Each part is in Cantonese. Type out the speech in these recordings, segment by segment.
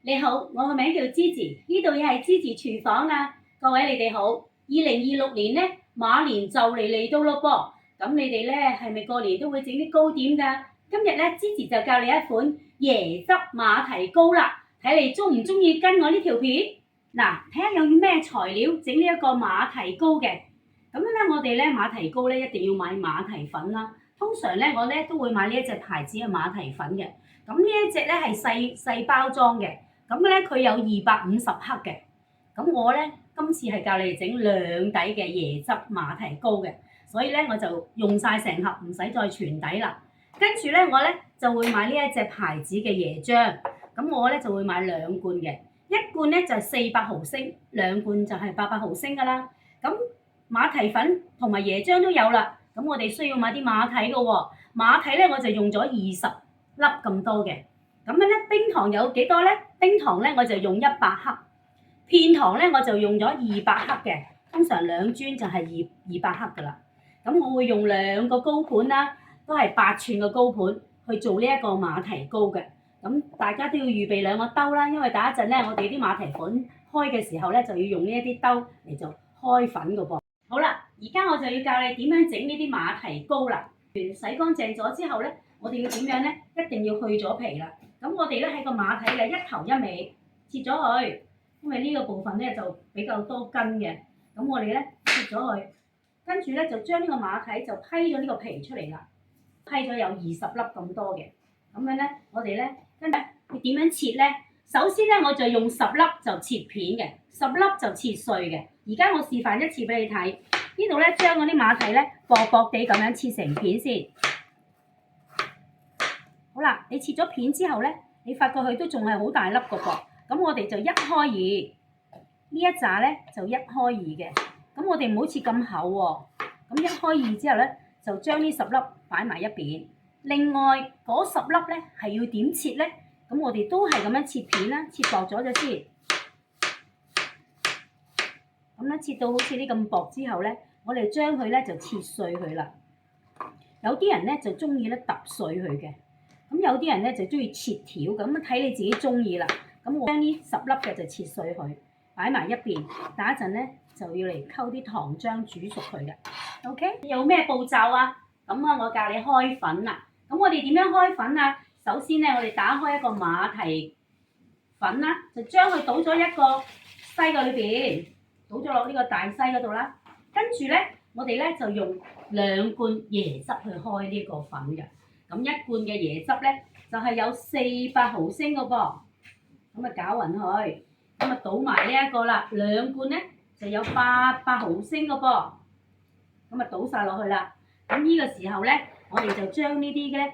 你好，我個名叫 Gigi，呢度又係 Gigi 廚房啦。各位你哋好，2026年呢，馬年就嚟到咯噃。咁你哋呢係咪過年都會整啲糕點㗎？今日呢 Gigi 就教你一款椰汁馬蹄糕啦。睇你中唔中意跟我呢條片？嗱，睇下有咩材料整呢一個馬蹄糕嘅。咁咧，我哋咧馬蹄糕咧一定要買馬蹄粉啦。通常咧，我咧都會買呢一隻牌子嘅馬蹄粉嘅。咁呢一隻咧係細包裝嘅。咁咧佢有250克嘅。咁我咧今次係教你哋整2底嘅椰汁馬蹄糕嘅，所以咧我就用晒成盒，唔使再全底啦。跟住咧我咧就會買呢一隻牌子嘅椰漿。咁我咧就會買2罐嘅，一罐咧就係400毫升，2罐就係800毫升噶啦。咁馬蹄粉同埋椰漿都有啦，咁我哋需要買啲馬蹄嘅喎。馬蹄咧我就用咗20粒咁多嘅。咁樣咧冰糖有幾多咧？冰糖咧我就用100克，片糖咧我就用咗200克嘅。通常2磚就係200克噶啦。咁我會用2個高盤啦，都係8寸嘅高盤去做呢一個馬蹄糕嘅。咁大家都要預備2個兜啦，因為第一陣咧我哋啲馬蹄粉開嘅時候咧就要用呢一啲兜嚟做開粉嘅噃。好啦，而家我就要教你點樣整呢啲馬蹄糕啦。洗乾淨咗之後咧，我哋要點樣咧？一定要去咗皮啦。咁我哋咧喺個馬蹄嘅一頭一尾切咗佢，因為呢個部分咧就比較多筋嘅。咁我哋咧切咗佢，跟住咧就將呢個馬蹄就批咗呢個皮出嚟啦，批咗有20粒咁多嘅。咁樣咧，我哋咧跟住要點樣切咧？首先咧，我就用10粒就切片嘅，10粒就切碎嘅。而家我示範一次俾你睇，呢度咧將嗰啲馬蹄咧薄薄地咁樣切成片先。好啦，你切咗片之後咧，你發覺佢都仲係好大粒個噃。咁我哋就1開2，呢一紮咧就1開2嘅。咁我哋唔好切咁厚喎。咁1開2之後咧，就將呢10粒擺埋一邊。另外嗰10粒咧係要點切咧？咁我哋都係咁樣切片啦，切薄咗先。咁樣切到好似呢咁薄之後咧，我哋將佢咧就切碎佢啦。有啲人咧就中意咧揼碎佢嘅，咁有啲人咧就中意切條，咁睇你自己中意啦。咁我將呢10粒嘅就切碎佢，擺埋一邊。等一陣咧就要嚟溝啲糖漿煮熟佢嘅。OK， 有咩步驟啊？咁啊，我教你開粉啦。咁我哋點樣開粉啊？首先咧，我哋打開一個馬蹄粉啦，就將佢倒咗一個篩個裏邊，倒咗落呢個大篩嗰度啦。跟住咧，我哋咧就用2罐椰汁去開呢個粉嘅。咁1罐嘅椰汁咧就係有400毫升嘅噃。咁啊攪勻佢，咁啊倒埋呢一個啦。2罐咧就有800毫升嘅噃。咁啊倒晒落去啦。咁呢個時候咧，我哋就將呢啲嘅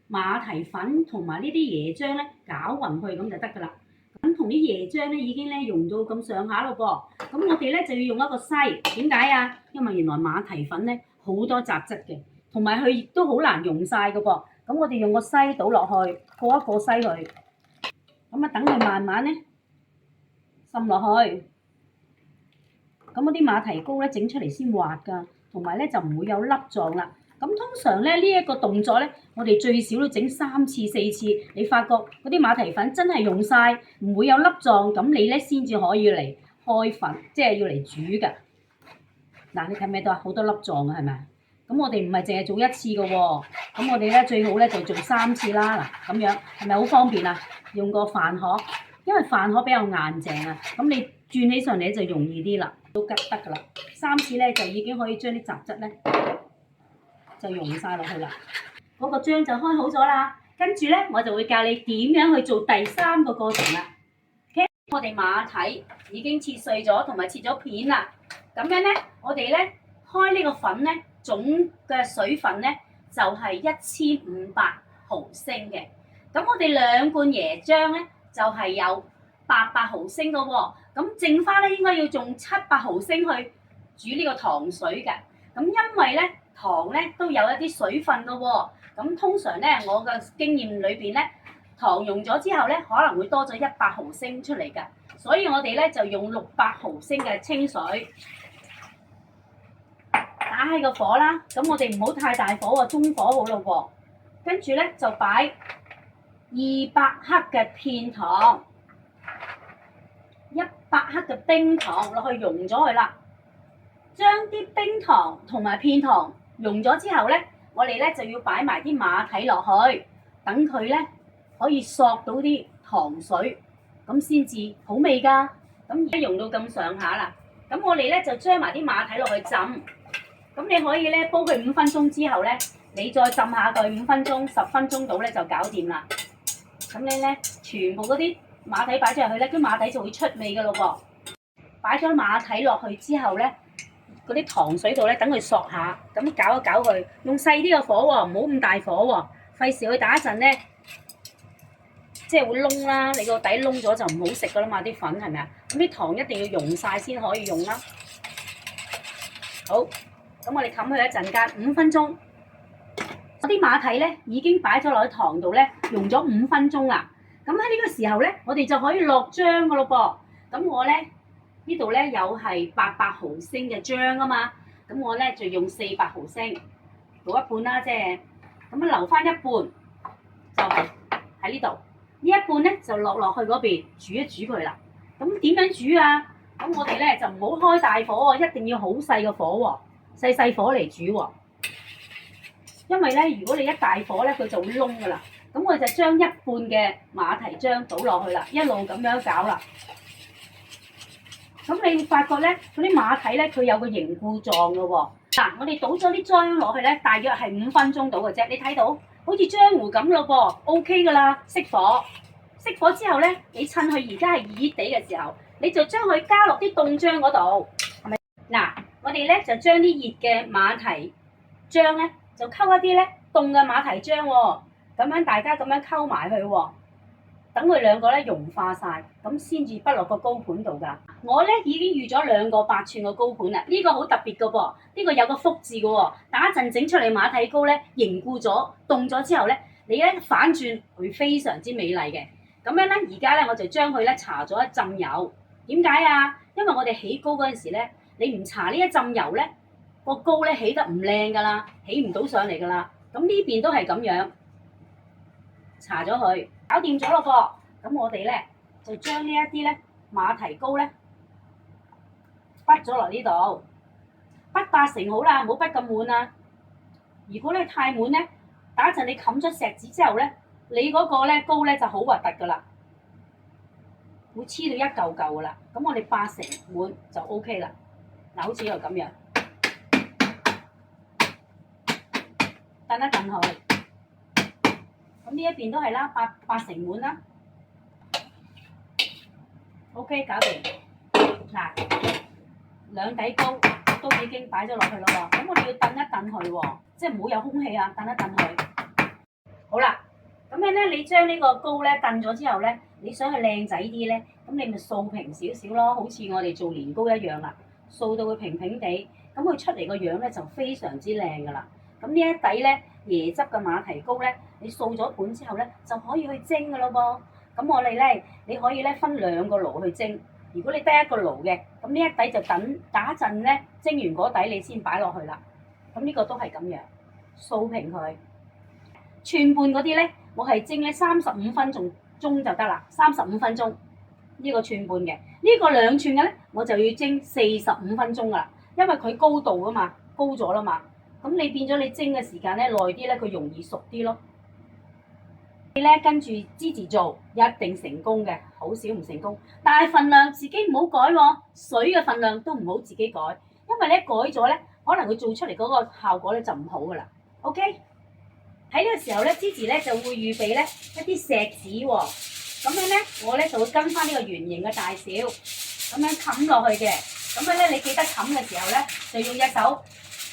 馬蹄粉同埋呢啲椰漿咧攪勻佢咁就得㗎啦。咁同啲椰漿咧已經咧溶到咁上下咯噃。咁我哋咧就要用一個篩，點解啊？因為原來馬蹄粉咧好多雜質嘅，同埋佢亦都好難溶晒㗎噃。咁我哋用個篩倒落去，過一過篩佢，咁啊等佢慢慢咧滲落去。咁嗰啲馬蹄糕咧整出嚟先滑㗎，同埋咧就唔會有粒狀啦。咁通常咧呢一個動作咧，我哋最少都整3次4次。你發覺嗰啲馬蹄粉真係溶晒，唔會有粒狀，咁你咧先至可以嚟開粉，即係要嚟煮㗎。嗱，你睇唔睇到啊？好多粒狀啊，係咪？咁我哋唔係淨係做1次嘅喎，咁我哋咧最好咧就做3次啦。嗱，咁樣係咪好方便啊？用個飯盒，因為飯盒比較硬淨啊，咁你轉起上嚟就容易啲啦，都吉得㗎啦。3次咧就已經可以將啲雜質咧就溶晒落去啦。嗰個漿就開好咗啦，跟住咧我就會教你點樣去做第3個過程啦。OK， 我哋馬蹄已經切碎咗同埋切咗片啦。咁樣咧，我哋咧開呢個粉咧，總嘅水分咧就係1500毫升嘅。咁我哋2罐椰漿咧就係有800毫升嘅喎。咁剩翻咧應該要用700毫升去煮呢個糖水嘅。咁因為咧糖咧都有一啲水分嘅喎。咁通常咧我嘅經驗裏邊咧，糖溶咗之後咧可能會多咗100毫升出嚟㗎。所以我哋咧就用600毫升嘅清水。打起個火啦，咁我哋唔好太大火喎，中火好咯喎。跟住咧就擺200克嘅片糖， 100克嘅冰糖落去溶咗佢啦。將啲冰糖同埋片糖溶咗之後咧，我哋咧就要擺埋啲馬蹄落去，等佢咧可以索到啲糖水，咁先至好味㗎。咁而家溶到咁上下啦，咁我哋咧就將埋啲馬蹄落去浸。咁你可以咧煲佢5分鐘之後咧，你再浸下佢5分鐘、10分鐘到咧就搞掂啦。咁你咧全部嗰啲馬蹄擺咗入去咧，啲馬蹄就會出味㗎咯噃。擺咗馬蹄落去之後咧，嗰啲糖水度咧等佢索下，咁攪一攪佢，用細啲嘅火喎，唔好咁大火喎，費事佢打一陣咧，即係會燶啦。你個底燶咗就唔好食㗎啦嘛，啲粉係咪啊？咁啲糖一定要溶晒先可以用啦。好，咁我哋冚佢一陣間5分鐘。嗰啲馬蹄咧已經擺咗落去糖度咧，溶咗5分鐘啦。咁喺呢個時候咧，我哋就可以落漿㗎咯噃。咁我咧呢度咧有係800毫升嘅漿啊嘛，咁我咧就用400毫升，倒一半啦，即係咁留翻一半，就係喺呢度。呢一半咧就落去嗰邊煮一煮佢啦。咁點樣煮啊？咁我哋咧就唔好開大火喎，一定要好細個火喎，細火嚟煮喎。因為咧，如果你一大火咧，佢就會燶噶啦。咁我就將一半嘅馬蹄漿倒落去啦，一路咁樣攪啦。咁你會發覺咧，嗰啲馬蹄咧，佢有個凝固狀嘅喎。嗱，我哋倒咗啲漿落去咧，大約係5分鐘到嘅啫。你睇到好似漿糊咁咯噃 ，OK 噶啦，熄火。熄火之後咧，你趁佢而家係熱熱地嘅時候，你就將佢加落啲凍漿嗰度，係咪？嗱，我哋咧就將啲熱嘅馬蹄漿咧，就溝一啲咧凍嘅馬蹄漿喎，咁樣大家咁樣溝埋佢喎，等佢兩個咧融化晒，咁先至畢落個高盤度㗎。我咧已經預咗2個8寸嘅高盤啦，呢個好特別㗎噃，呢個有個福字㗎喎。打一陣整出嚟馬蹄糕咧凝固咗，凍咗之後咧，你咧反轉會非常之美麗嘅。咁樣咧，而家咧我就將佢咧搽咗一浸油。點解啊？因為我哋起糕嗰陣時咧，你唔搽呢一浸油咧，個糕咧起得唔靚㗎啦，起唔到上嚟㗎啦。咁呢邊都係咁樣，搽咗佢，搞掂咗咯噃。咁我哋咧就將呢一啲咧馬蹄糕咧畢咗落呢度，畢8成好啦，唔好畢咁滿啊。如果你太滿咧，打一陣你冚咗錫紙之後咧，你嗰個咧糕咧就好核突㗎啦，會黐到一嚿嚿㗎啦。咁我哋8成滿就 OK 啦。嗱，好似呢個咁樣，燉一燉佢。咁呢一邊都係啦，八成滿啦。OK， 搞掂。嗱，兩底糕都已經擺咗落去咯喎。咁我哋要燉一燉佢喎，即係唔好有空氣啊，燉一燉佢。好啦，咁樣咧，你將呢個糕咧燉咗之後咧，你想佢靚仔啲咧，咁你咪掃平少少咯，好似我哋做年糕一樣啦，掃到佢平平地，咁佢出嚟個樣咧就非常之靚噶啦。咁呢一底咧椰汁嘅馬蹄糕咧，你掃咗盤之後咧就可以去蒸噶咯噃。咁我哋咧，你可以咧分2個爐去蒸。如果你得1個爐嘅，咁呢一底就等打一陣咧，蒸完嗰底你先擺落去啦。咁呢個都係咁樣，掃平佢。寸半嗰啲咧，我係蒸咧35分鐘就得啦，35分鐘呢個寸半嘅。呢個2寸嘅咧，我就要蒸45分鐘噶啦，因為佢高度啊嘛，高咗啦嘛。咁你變咗你蒸嘅時間咧耐啲咧，佢容易熟啲咯。你咧跟住Gigi做，一定成功嘅，好少唔成功。但係份量自己唔好改喎，水嘅份量都唔好自己改，因為咧改咗咧，可能佢做出嚟嗰個效果咧就唔好噶啦。OK， 喺呢個時候咧，Gigi咧就會預備咧一啲錫紙喎。咁樣咧，我咧就會跟翻呢個圓形嘅大小，咁樣冚落去嘅。咁樣咧，你記得冚嘅時候咧，就用隻手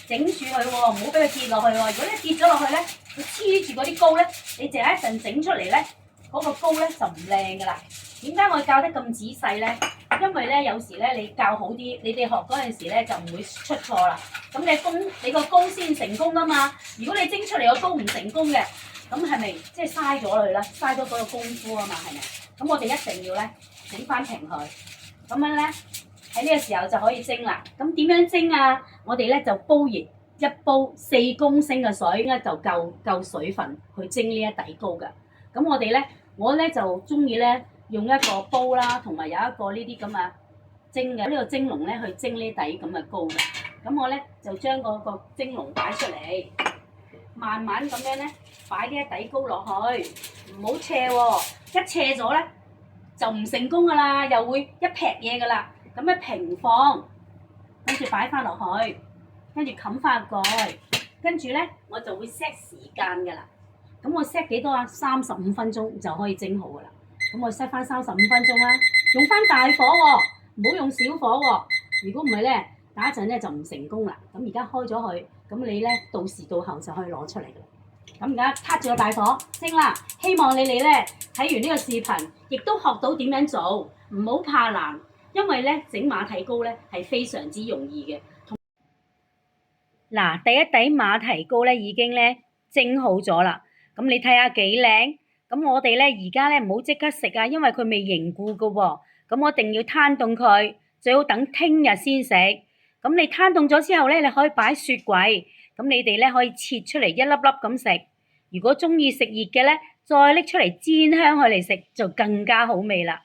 整住佢喎，唔好俾佢跌落去喎。如果你跌咗落去咧，佢黐住嗰啲糕咧，你淨係一陣整出嚟咧，嗰個糕咧就唔靚噶啦。點解我教得咁仔細咧？因為咧有時咧你教好啲，你哋學嗰陣時咧就唔會出錯啦。咁你個糕先成功啊嘛。如果你蒸出嚟個糕唔成功嘅，咁係咪即係嘥咗佢啦？嘥咗嗰個功夫啊嘛，係咪？咁我哋一定要咧整翻平佢，咁樣咧喺呢個時候就可以蒸啦。咁點樣蒸啊？我哋咧就煲熱一煲4公升嘅水，應該就夠水分去蒸呢一底糕㗎。咁我咧就中意咧用一個煲啦，同埋有一個呢啲咁啊蒸嘅呢個蒸籠咧去蒸呢底咁嘅糕嘅。咁我咧就將嗰個蒸籠擺出嚟，慢慢咁樣咧擺啲底糕落去，唔好斜喎，一斜咗咧就唔成功噶啦，又會一劈嘢噶啦。咁樣平放，跟住擺翻落去，跟住冚翻個蓋，跟住咧我就會 set 時間噶啦。咁我 set 幾多啊？35分鐘就可以蒸好噶啦。咁我 set 翻35分鐘啦，用翻大火喎，唔好用小火喎。如果唔係咧，打一陣咧就唔成功啦。咁而家開咗佢，咁你咧到時到後就可以攞出嚟噶啦。咁而家撻住個大火蒸啦。希望你哋咧睇完呢個視頻，亦都學到點樣做，唔好怕難，因為咧整馬蹄糕咧係非常之容易嘅。嗱，第一底馬蹄糕咧已經咧蒸好咗啦。咁你睇下幾靚。咁我哋咧而家咧唔好即刻食啊，因為佢未凝固㗎喎。咁我一定要攤凍佢，最好等聽日先食。咁你攤凍咗之後咧，你可以擺雪櫃。咁你哋咧可以切出嚟一粒粒咁食。如果中意食熱嘅咧，再拎出嚟煎香佢嚟食就更加好味啦。